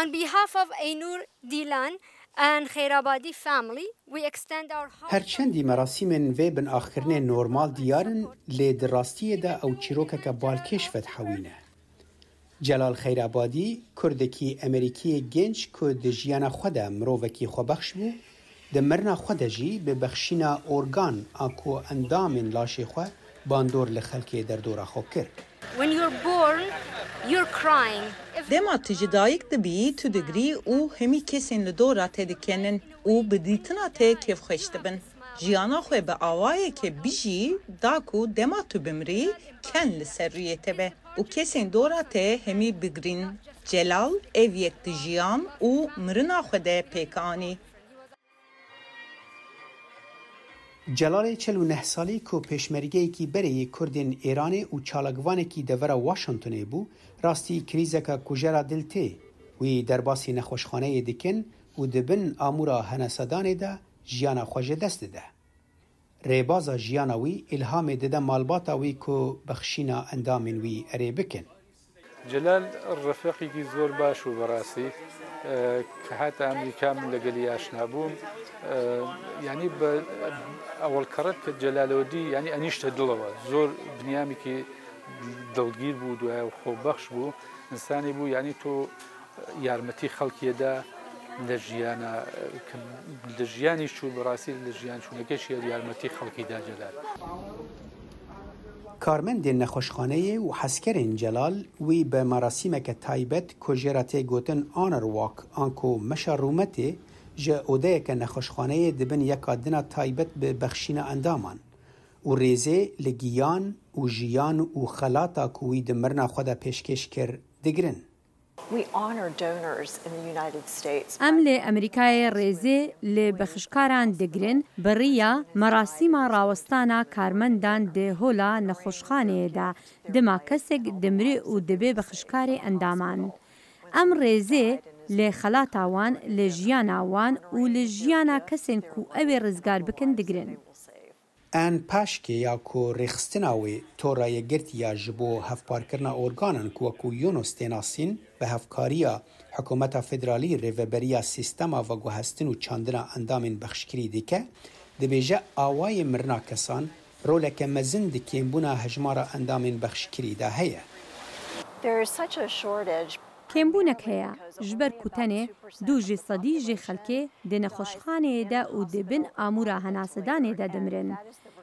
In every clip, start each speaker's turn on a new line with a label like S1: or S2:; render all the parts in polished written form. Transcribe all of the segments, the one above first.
S1: On behalf of Aynur Dilan and Khairabadi family, we extend our
S2: هرچندی مراسم و بن آخرین نورمال دیارن لید راستیه دا او چیروکه که بالکش فتحوینه. جلال خیرآبادی کردکی امریکی گنج که د ژیان خود مرووکی خو بخش بو د مرنا خود جی به بخشینا ارگان آکو اندام لاش خو باندور لخلکی در دورا خو کرد.
S1: When you're born, you're crying.
S3: دما تجدایک دبی تو دگری او همی کسین لدورا تدکنن او بدیتنا ته کف خشتبن. جیانا خوی به آوائه که بیجی داکو دما تو بمری کن لسریه تبه. او کسین دورا ته همی بگرین. جلال اویک جیان او مرنا خوده پیکانی.
S2: جلال 49 سالی که پیشمرگی کی برای کردین ایران و چالگوانی کی دور واشنگتن بو راستی کریزه که کجرا دلته وی در باسی نخوشخانه دکن و دبن آمورا هنسدان ده جیانا خوش دست ده. ریبازا جیانا وی الهام ده مالباتا وی که بخشینا اندامین وی اری بکن.
S4: جلال رفیقی کی زور باش و براسی که حتی امریکا من لگلی آشنا بوم يعني أول كرت كجلالودي يعني أنيشت دلوا زور بنيامي كي دلگیر بود و خوبخش بود انسانی بود يعني تو يارمتي خلقي دا لجياني شو براسي لجيان شو نكشي يارمتي خلقي دا جلال
S2: کارمند نخوشخانه و حسکرین جلال وی به مراسم که تایبت کجرات گوتن آنر واک آنکو مشرومته جا اوده که نخوشخانه دبن یکا دنا تایبت به بخشین اندامان و ریزه لگیان و جیان و خلاتا کوی دمرنا خدا پیشکش کر دگرن.
S5: امل امریکای ریزه لبخشکاران دگرن بریا مراسم راوستانا کارمندان ده هولا نخوشخانه دا دما کسک دمری و دبه بخشکار اندامان. ام ریزه لخلاتاوان لجیاناوان و لجیانا کسین کو اوی رزگار بکن دگرن.
S2: ان پاشکی یا کو رخستناوی تورای گرت یا جبو هفپارکرنا ارگانن کو یونس تناسین به هفکاریا حکومت فدرالی ریوبریا سیستما و گوهستن و چاندنا اندامین بخشکری دیکه دبیجه آوای مرنا کسان رولک مزن دکیم بونا هجمارا اندامین بخشکری دا هیا.
S5: کمبونک هیا جبر کتنه دو جی صدی جی خلکه ده نخوشخانه ده و دبن آمورا هناسدانه ده دمرن.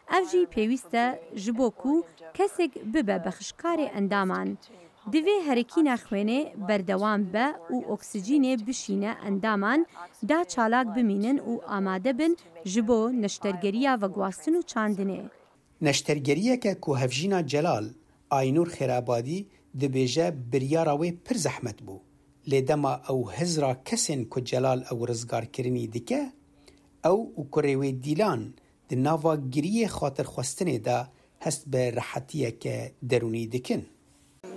S5: اف جی پیوسته جبوکو کسک ببه بخشکار اندامان. دوی هرکی نخوینه بردوام به و اکسیژین بشینه اندامان دا چالاک بمینن و آماده بن جبو نشترگریا و گواستن و چاندنه.
S2: نشترگریه که هفجینا جلال آینور خیرآبادی دبیجه بریاراوی پر زحمت بو. لیدما او هزرا کسین که جلال او رزگار کرنی دیکه او کروی دیلان ده ناوا گریه خاطر خواستنه دا هست به راحتیه که درونی دیکن.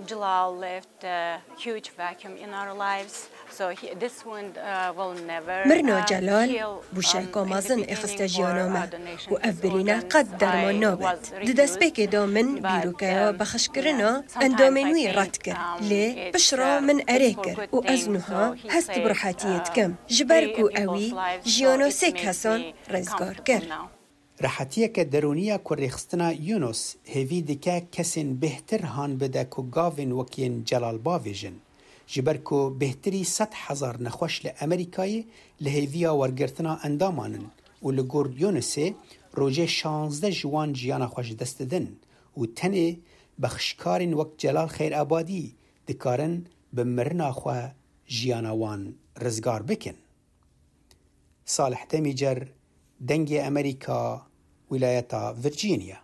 S6: Jalal left a huge vacuum in our lives, so this one will never.
S7: مرنا جلال بوشکا مازن اخستجیانامه و افبرینا قد درمان نابد. دست بک دامن بیروکا بخشکرنا اندامنوی رد کر. لی بشرا من اریکر و ازنها هست برحاتیت کم. جبرکو اوی جیانو سک حسان رزگار کر.
S2: راحتیه که درونیه که ریخستنا یونس هیوی دیکه کسین بهتر هان بده که گاوین وکین جلال باویجن. جبر که بهتری 100,000 نخوش لامریکایی لهیویا ورگرتنا اندامانن و لگرد یونسه روژه 16 جوان جیانا خوش دست دن و تنه بخشکارین وقت جلال خیرآبادی دکارن بمرنا خواه جیاناوان رزگار بکن. صالح تمیجر دنگ امریکا ولاية فيرجينيا.